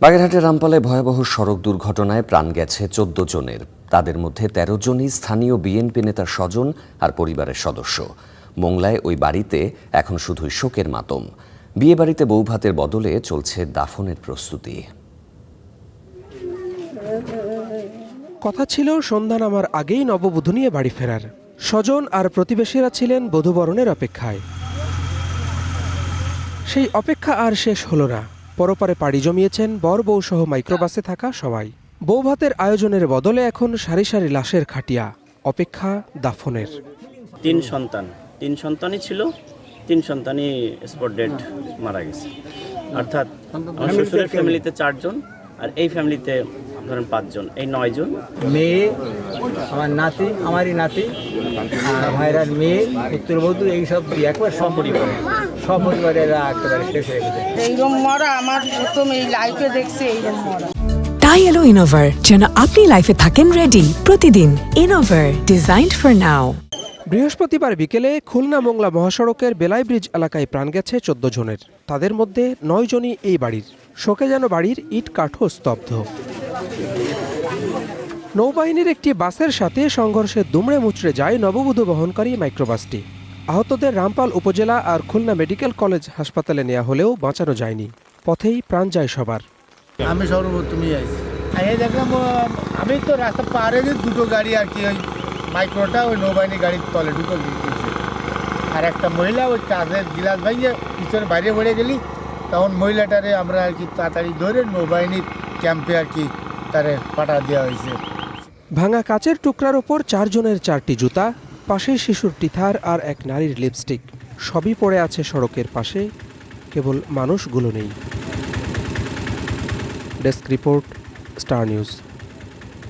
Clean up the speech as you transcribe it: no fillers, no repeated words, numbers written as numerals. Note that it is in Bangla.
বাগেরহাটের রামপালে ভয়াবহ সড়ক দুর্ঘটনায় প্রাণ গেছে ১৪ জনের। তাদের মধ্যে ১৩ জনই স্থানীয় বিএনপি নেতার স্বজন আর পরিবারের সদস্য। মোংলায় ওই বাড়িতে এখন শুধুই শোকের মাতম। বিয়ে বাড়িতে বৌভাতের বদলে চলছে দাফনের প্রস্তুতি। কথা ছিল সন্ধ্যা নামার আগেই নববধূ নিয়ে বাড়ি ফেরার। স্বজন আর প্রতিবেশীরা ছিলেন বধূবরণের অপেক্ষায়। সেই অপেক্ষা আর শেষ হলো না। পরপারে পাড়ি জমিয়েছেন বর বউ সহ মাইক্রোবাসে থাকা সবাই। বৌভাতের আয়োজনের বদলে এখন সারি সারি লাশের খাটিয়া, অপেক্ষা দাফনের। তিন সন্তানই ছিল, 3 সন্তানই স্পট ডেড মারা গেছে। অর্থাৎ আমার শ্বশুরের ফ্যামিলিতে 4 জন, আর এই ফ্যামিলিতে ধরেন 5 জন, এই 9 জন। মেয়ে, আমার নাতি, আমারই নাতি, আর ভাইরার মেয়ে, পুত্রবধূ, এইসব একবার সপরিবারে এরা একেবারে শেষ হয়ে গেছে। এইরকম মরা আমার প্রথম এই লাইফে দেখছি, এইরকম মরা। তাই এলো ইনোভার, যেন আপনি লাইফে থাকেন রেডি প্রতিদিন। Innova, designed for now. বৃহস্পতিবার বিকেলে খুলনা মোংলা মহাসড়কের বেলাই ব্রিজ এলাকায় প্রাণ গেছে 14 জনের। তাদের মধ্যে 9 জনই এই বাড়ির। শোকে যেন বাড়ির ইট কাঠও স্তব্ধ। নৌবাহিনীর একটি বাসের সাথে সংঘর্ষে দুমড়ে মুচড়ে যায় নববধূ বহনকারী মাইক্রোবাসটি। আহতদের রামপাল উপজেলা আর খুলনা মেডিকেল কলেজ হাসপাতালে নেওয়া হলেও বাঁচানো যায়নি। পথেই প্রাণ যায় সবার। আমি সর্বপ্রথমই আইছি, দেখলাম আমি তো রাস্তা পারে যে দুটো গাড়ি আর কি, ওই মাইক্রোটা ওই নৌবাহিনী গাড়ির তলে ঢুকে দিয়েছে, আর একটা মহিলা ওই কাজের গিলাস ভাঙিয়ে পিছনে বাইরে বেড়ে গেলি, তখন মহিলাটারে আমরা আর কি তাড়াতাড়ি ধরে নৌবাহিনীর ক্যাম্পে আর কি তারে পাঠা দেওয়া হয়েছে। ভাঙা কাচের টুকরার ওপর 4 জনের 4টি জুতা, পাশে শিশুর টিথার আর এক নারীর লিপস্টিক। সবই পড়ে আছে সড়কের পাশে, কেবল মানুষগুলো নেই। Desk report, star news.